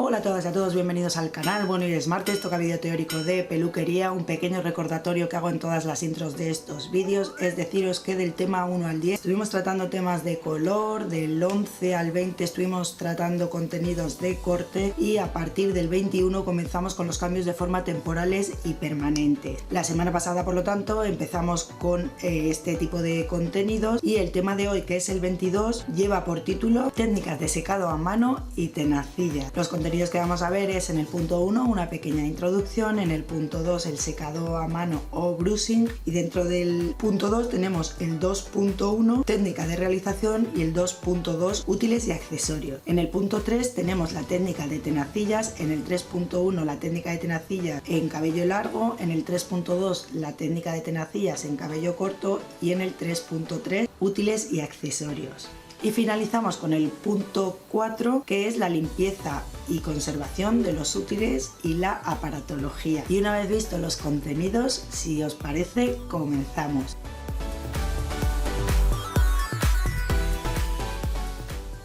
Hola a todas y a todos, bienvenidos al canal. Bueno, hoy es martes, toca vídeo teórico de peluquería. Un pequeño recordatorio que hago en todas las intros de estos vídeos es deciros que del tema 1 al 10 estuvimos tratando temas de color, del 11 al 20 estuvimos tratando contenidos de corte y a partir del 21 comenzamos con los cambios de forma temporales y permanentes. La semana pasada, por lo tanto, empezamos con este tipo de contenidos y el tema de hoy, que es el 22, lleva por título técnicas de secado a mano y tenacilla. Los contenidos que vamos a ver es en el punto 1 una pequeña introducción, en el punto 2 el secado a mano o brushing y dentro del punto 2 tenemos el 2.1 técnica de realización y el 2.2 útiles y accesorios. En el punto 3 tenemos la técnica de tenacillas, en el 3.1 la técnica de tenacillas en cabello largo, en el 3.2 la técnica de tenacillas en cabello corto y en el 3.3 útiles y accesorios. Y finalizamos con el punto 4, que es la limpieza y conservación de los útiles y la aparatología. Y una vez visto los contenidos, si os parece, comenzamos.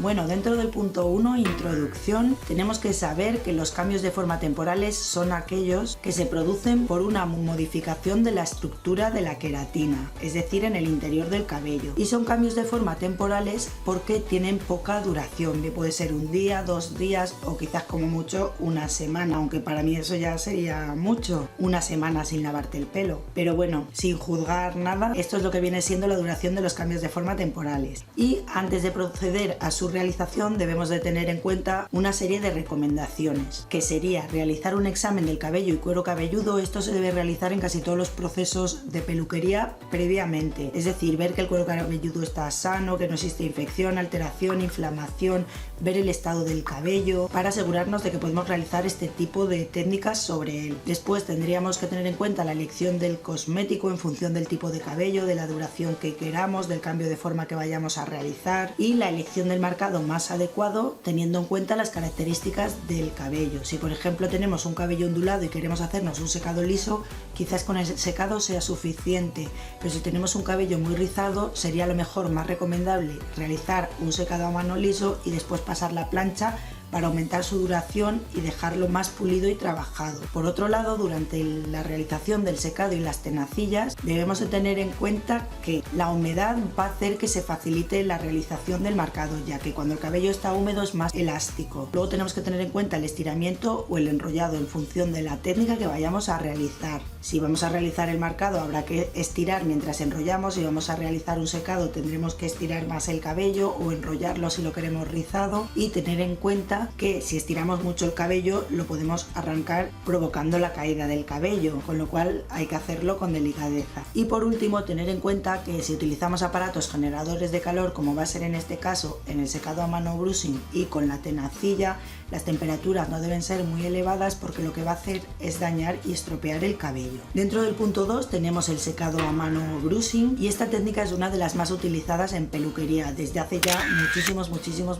Bueno, dentro del punto 1, introducción, tenemos que saber que los cambios de forma temporales son aquellos que se producen por una modificación de la estructura de la queratina, es decir, en el interior del cabello. Y son cambios de forma temporales porque tienen poca duración, que puede ser un día, 2 días o quizás como mucho una semana, aunque para mí eso ya sería mucho, una semana sin lavarte el pelo. Pero bueno, sin juzgar nada, esto es lo que viene siendo la duración de los cambios de forma temporales. Y antes de proceder a su realización debemos de tener en cuenta una serie de recomendaciones, que sería realizar un examen del cabello y cuero cabelludo. Esto se debe realizar en casi todos los procesos de peluquería previamente, es decir, ver que el cuero cabelludo está sano, que no existe infección, alteración, inflamación, ver el estado del cabello para asegurarnos de que podemos realizar este tipo de técnicas sobre él. Después tendríamos que tener en cuenta la elección del cosmético en función del tipo de cabello, de la duración que queramos, del cambio de forma que vayamos a realizar y la elección del marcado más adecuado teniendo en cuenta las características del cabello. Si por ejemplo tenemos un cabello ondulado y queremos hacernos un secado liso, quizás con el secado sea suficiente, pero si tenemos un cabello muy rizado sería a lo mejor más recomendable realizar un secado a mano liso y después pasar la plancha para aumentar su duración y dejarlo más pulido y trabajado. Por otro lado, durante la realización del secado y las tenacillas debemos de tener en cuenta que la humedad va a hacer que se facilite la realización del marcado, ya que cuando el cabello está húmedo es más elástico. Luego tenemos que tener en cuenta el estiramiento o el enrollado en función de la técnica que vayamos a realizar. Si vamos a realizar el marcado habrá que estirar mientras enrollamos, si vamos a realizar un secado tendremos que estirar más el cabello o enrollarlo si lo queremos rizado, y tener en cuenta que si estiramos mucho el cabello lo podemos arrancar provocando la caída del cabello, con lo cual hay que hacerlo con delicadeza. Y por último, tener en cuenta que si utilizamos aparatos generadores de calor, como va a ser en este caso en el secado a mano brushing y con la tenacilla, las temperaturas no deben ser muy elevadas porque lo que va a hacer es dañar y estropear el cabello. Dentro del punto 2 tenemos el secado a mano brushing y esta técnica es una de las más utilizadas en peluquería desde hace ya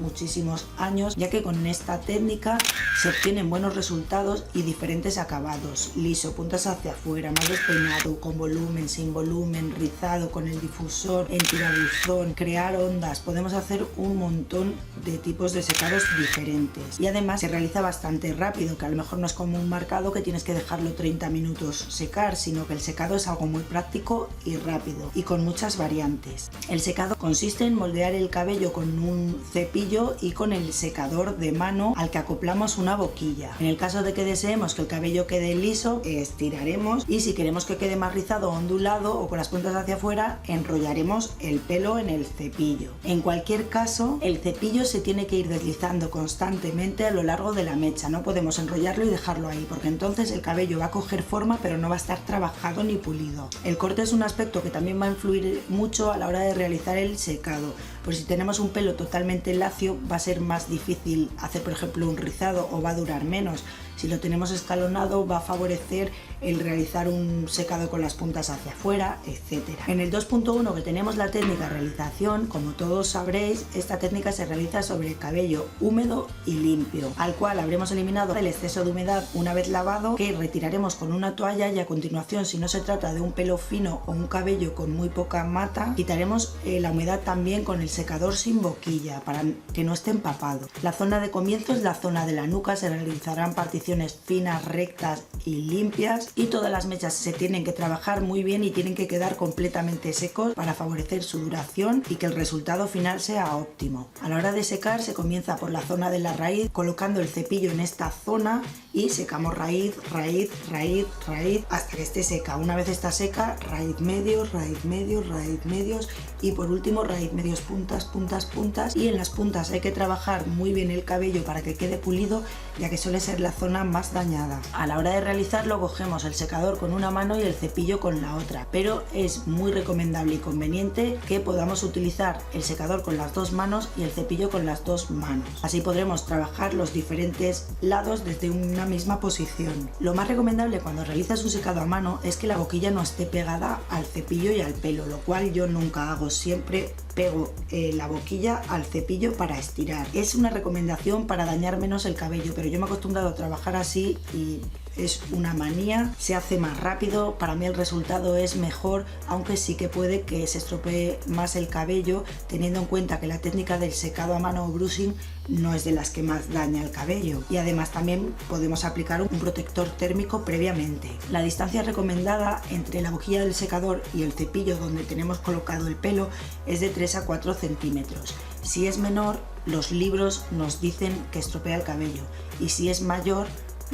muchísimos años, ya que con esta técnica se obtienen buenos resultados y diferentes acabados: liso, puntas hacia afuera, más despeinado, con volumen, sin volumen, rizado, con el difusor, en tirabuzón, crear ondas. Podemos hacer un montón de tipos de secados diferentes y además se realiza bastante rápido, que a lo mejor no es como un marcado que tienes que dejarlo 30 minutos secar, sino que el secado es algo muy práctico y rápido y con muchas variantes. El secado consiste en moldear el cabello con un cepillo y con el secador de mano al que acoplamos una boquilla. En el caso de que deseemos que el cabello quede liso, estiraremos, y si queremos que quede más rizado o ondulado o con las puntas hacia afuera, enrollaremos el pelo en el cepillo. En cualquier caso, el cepillo se tiene que ir deslizando constantemente a lo largo de la mecha, no podemos enrollarlo y dejarlo ahí porque entonces el cabello va a coger forma pero no va a estar trabajado ni pulido. El corte es un aspecto que también va a influir mucho a la hora de realizar el secado, pues si tenemos un pelo totalmente lacio va a ser más difícil hacer por ejemplo un rizado o va a durar menos. Si lo tenemos escalonado va a favorecer el realizar un secado con las puntas hacia afuera, etc. En el 2.1 que tenemos la técnica realización, como todos sabréis, esta técnica se realiza sobre el cabello húmedo y limpio, al cual habremos eliminado el exceso de humedad una vez lavado, que retiraremos con una toalla, y a continuación, si no se trata de un pelo fino o un cabello con muy poca mata, quitaremos la humedad también con el secador sin boquilla para que no esté empapado. La zona de comienzo es la zona de la nuca, se realizarán particiones finas, rectas y limpias, y todas las mechas se tienen que trabajar muy bien y tienen que quedar completamente secos para favorecer su duración y que el resultado final sea óptimo. A la hora de secar se comienza por la zona de la raíz, colocando el cepillo en esta zona y secamos raíz, raíz, raíz, raíz hasta que esté seca. Una vez está seca, raíz medios, raíz medios, raíz medios y por último raíz medios, puntas, puntas, puntas, y en las puntas hay que trabajar muy bien el cabello para que quede pulido, ya que suele ser la zona más dañada. A la hora de realizarlo cogemos el secador con una mano y el cepillo con la otra, pero es muy recomendable y conveniente que podamos utilizar el secador con las dos manos y el cepillo con las dos manos. Así podremos trabajar los diferentes lados desde una misma posición. Lo más recomendable cuando realizas un secado a mano es que la boquilla no esté pegada al cepillo y al pelo, lo cual yo nunca hago, siempre pego la boquilla al cepillo para estirar. Es una recomendación para dañar menos el cabello, pero yo me he acostumbrado a trabajar así y es una manía, se hace más rápido, para mí el resultado es mejor, aunque sí que puede que se estropee más el cabello, teniendo en cuenta que la técnica del secado a mano o brushing no es de las que más daña el cabello, y además también podemos aplicar un protector térmico previamente. La distancia recomendada entre la boquilla del secador y el cepillo donde tenemos colocado el pelo es de 3 a 4 centímetros. Si es menor, los libros nos dicen que estropea el cabello, y si es mayor,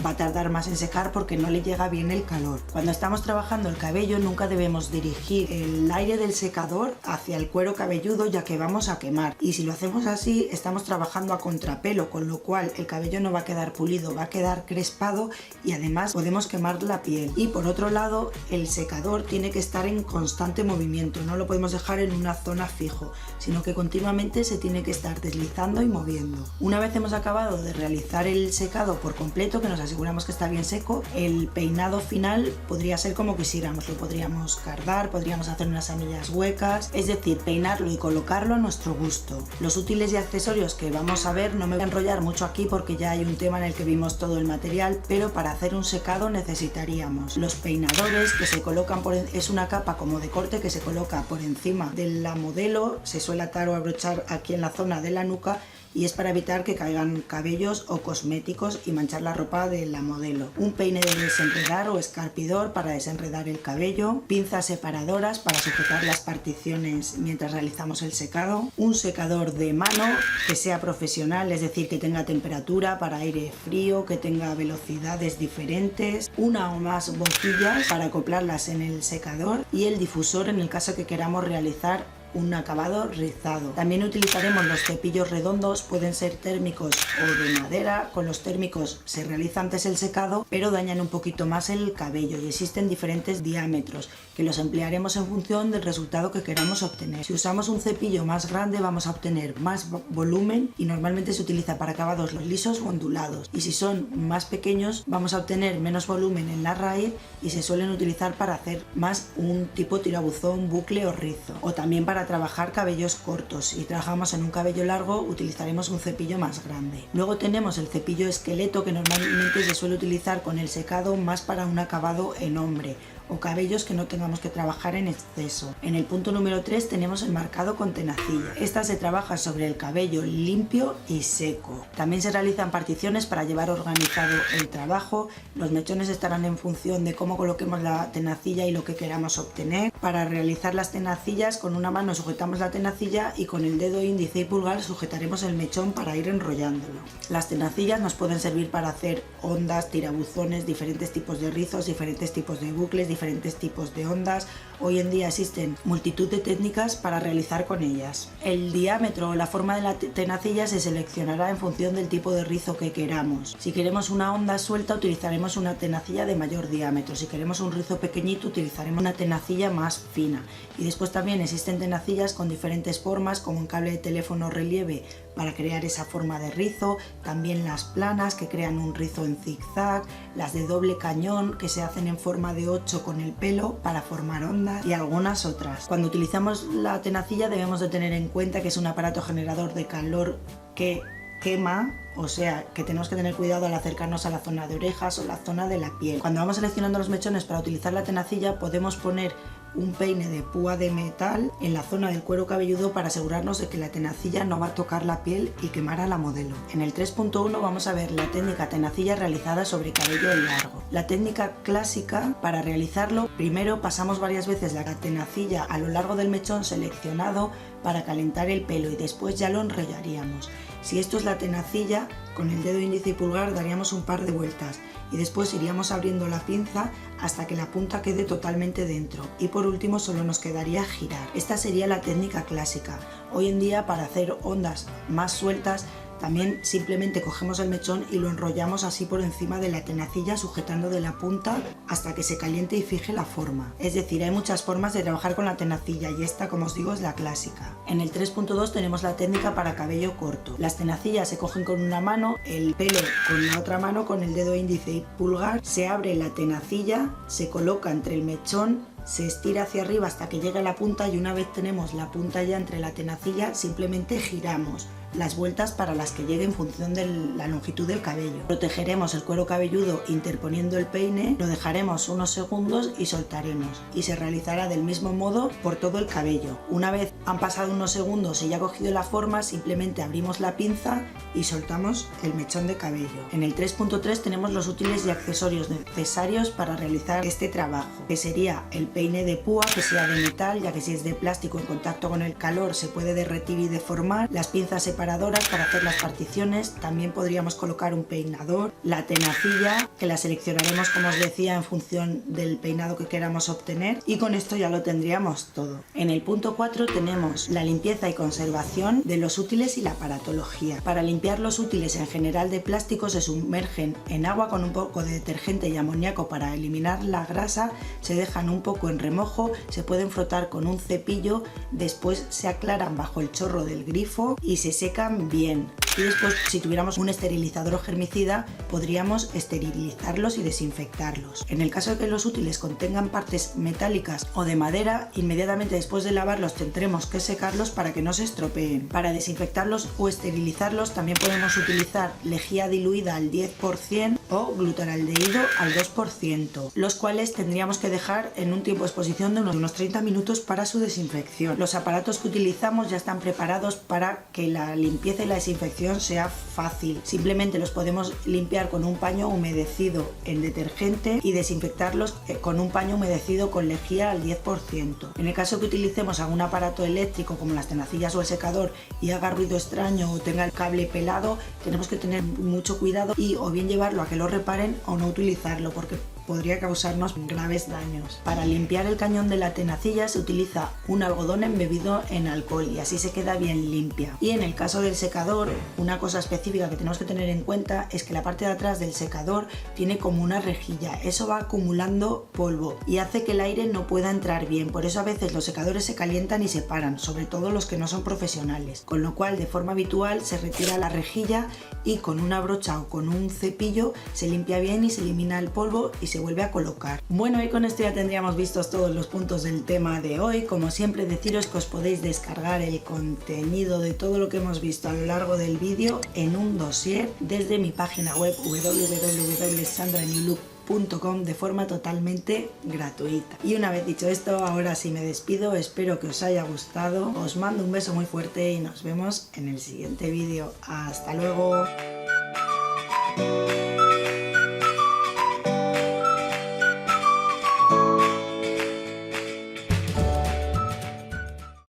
va a tardar más en secar porque no le llega bien el calor. Cuando estamos trabajando el cabello nunca debemos dirigir el aire del secador hacia el cuero cabelludo, ya que vamos a quemar, y si lo hacemos así estamos trabajando a contrapelo, con lo cual el cabello no va a quedar pulido, va a quedar crespado y además podemos quemar la piel. Y por otro lado, el secador tiene que estar en constante movimiento, no lo podemos dejar en una zona fijo, sino que continuamente se tiene que estar deslizando y moviendo. Una vez hemos acabado de realizar el secado por completo, que nos aseguramos que está bien seco, el peinado final podría ser como quisiéramos, lo podríamos cardar, podríamos hacer unas semillas huecas, es decir, peinarlo y colocarlo a nuestro gusto. Los útiles y accesorios que vamos a ver, no me voy a enrollar mucho aquí porque ya hay un tema en el que vimos todo el material, pero para hacer un secado necesitaríamos los peinadores que se colocan es una capa como de corte que se coloca por encima de la modelo, se suele atar o abrochar aquí en la zona de la nuca, y es para evitar que caigan cabellos o cosméticos y manchar la ropa de la modelo. Un peine de desenredar o escarpidor para desenredar el cabello, pinzas separadoras para sujetar las particiones mientras realizamos el secado, un secador de mano que sea profesional, es decir, que tenga temperatura para aire frío, que tenga velocidades diferentes, una o más boquillas para acoplarlas en el secador y el difusor en el caso que queramos realizar un acabado rizado. También utilizaremos los cepillos redondos, pueden ser térmicos o de madera. Con los térmicos se realiza antes el secado, pero dañan un poquito más el cabello y existen diferentes diámetros que los emplearemos en función del resultado que queramos obtener. Si usamos un cepillo más grande vamos a obtener más volumen y normalmente se utiliza para acabados los lisos o ondulados, y si son más pequeños vamos a obtener menos volumen en la raíz y se suelen utilizar para hacer más un tipo tirabuzón, bucle o rizo, o también para trabajar cabellos cortos. Si trabajamos en un cabello largo utilizaremos un cepillo más grande. Luego tenemos el cepillo esqueleto, que normalmente se suele utilizar con el secado más para un acabado en hombre o cabellos que no tengamos que trabajar en exceso. En el punto número 3 tenemos el marcado con tenacilla. Esta se trabaja sobre el cabello limpio y seco. También se realizan particiones para llevar organizado el trabajo. Los mechones estarán en función de cómo coloquemos la tenacilla y lo que queramos obtener. Para realizar las tenacillas, con una mano sujetamos la tenacilla y con el dedo índice y pulgar sujetaremos el mechón para ir enrollándolo. Las tenacillas nos pueden servir para hacer ondas, tirabuzones, diferentes tipos de rizos, diferentes tipos de bucles, diferentes tipos de ondas. Hoy en día existen multitud de técnicas para realizar con ellas. El diámetro o la forma de la tenacilla se seleccionará en función del tipo de rizo que queramos. Si queremos una onda suelta, utilizaremos una tenacilla de mayor diámetro. Si queremos un rizo pequeñito, utilizaremos una tenacilla más fina. Y después también existen tenacillas con diferentes formas, como un cable de teléfono relieve para crear esa forma de rizo, también las planas que crean un rizo en zigzag, las de doble cañón que se hacen en forma de 8 con el pelo para formar ondas, y algunas otras. Cuando utilizamos la tenacilla debemos de tener en cuenta que es un aparato generador de calor que quema, o sea que tenemos que tener cuidado al acercarnos a la zona de orejas o la zona de la piel. Cuando vamos seleccionando los mechones para utilizar la tenacilla podemos poner un peine de púa de metal en la zona del cuero cabelludo para asegurarnos de que la tenacilla no va a tocar la piel y quemar a la modelo. En el 3.1 vamos a ver la técnica tenacilla realizada sobre cabello largo. La técnica clásica, para realizarlo, primero pasamos varias veces la tenacilla a lo largo del mechón seleccionado para calentar el pelo y después ya lo enrollaríamos. Si esto es la tenacilla, con el dedo índice y pulgar daríamos un par de vueltas y después iríamos abriendo la pinza hasta que la punta quede totalmente dentro y por último solo nos quedaría girar. Esta sería la técnica clásica. Hoy en día, para hacer ondas más sueltas, también simplemente cogemos el mechón y lo enrollamos así por encima de la tenacilla, sujetando de la punta hasta que se caliente y fije la forma. Es decir, hay muchas formas de trabajar con la tenacilla y esta, como os digo, es la clásica. En el 3.2 tenemos la técnica para cabello corto. Las tenacillas se cogen con una mano, el pelo con la otra mano, con el dedo índice y pulgar, se abre la tenacilla, se coloca entre el mechón, se estira hacia arriba hasta que llega a la punta y una vez tenemos la punta ya entre la tenacilla, simplemente giramos las vueltas para las que llegue en función de la longitud del cabello. Protegeremos el cuero cabelludo interponiendo el peine, lo dejaremos unos segundos y soltaremos. Y se realizará del mismo modo por todo el cabello. Una vez han pasado unos segundos y ya ha cogido la forma, simplemente abrimos la pinza y soltamos el mechón de cabello. En el 3.3 tenemos los útiles y accesorios necesarios para realizar este trabajo, que sería el peine de púa, que sea de metal, ya que si es de plástico en contacto con el calor se puede derretir y deformar, las pinzas separadoras para hacer las particiones, también podríamos colocar un peinador, la tenacilla, que la seleccionaremos, como os decía, en función del peinado que queramos obtener, y con esto ya lo tendríamos todo. En el punto 4 tenemos la limpieza y conservación de los útiles y la aparatología. Para limpiar los útiles en general de plástico se sumergen en agua con un poco de detergente y amoníaco para eliminar la grasa, se dejan un poco en remojo, se pueden frotar con un cepillo, después se aclaran bajo el chorro del grifo y se secan bien. Y después, si tuviéramos un esterilizador o germicida, podríamos esterilizarlos y desinfectarlos. En el caso de que los útiles contengan partes metálicas o de madera, inmediatamente después de lavarlos tendremos que secarlos para que no se estropeen. Para desinfectarlos o esterilizarlos también podemos utilizar lejía diluida al 10% o glutaraldehído al 2%, los cuales tendríamos que dejar en un tiempo de exposición de unos 30 minutos para su desinfección. Los aparatos que utilizamos ya están preparados para que la limpieza y la desinfección sea fácil. Simplemente los podemos limpiar con un paño humedecido en detergente y desinfectarlos con un paño humedecido con lejía al 10%. En el caso que utilicemos algún aparato eléctrico como las tenacillas o el secador y haga ruido extraño o tenga el cable pelado, tenemos que tener mucho cuidado y o bien llevarlo a que lo reparen o no utilizarlo, porque podría causarnos graves daños. Para limpiar el cañón de la tenacilla se utiliza un algodón embebido en alcohol y así se queda bien limpia. Y en el caso del secador, una cosa específica que tenemos que tener en cuenta es que la parte de atrás del secador tiene como una rejilla. Eso va acumulando polvo y hace que el aire no pueda entrar bien. Por eso a veces los secadores se calientan y se paran, sobre todo los que no son profesionales. Con lo cual, de forma habitual, se retira la rejilla y con una brocha o con un cepillo se limpia bien y se elimina el polvo y se vuelve a colocar. Bueno, y con esto ya tendríamos vistos todos los puntos del tema de hoy. Como siempre, deciros que os podéis descargar el contenido de todo lo que hemos visto a lo largo del vídeo en un dossier desde mi página web www.sandranilook.com de forma totalmente gratuita. Y una vez dicho esto, ahora sí me despido. Espero que os haya gustado. Os mando un beso muy fuerte y nos vemos en el siguiente vídeo. ¡Hasta luego!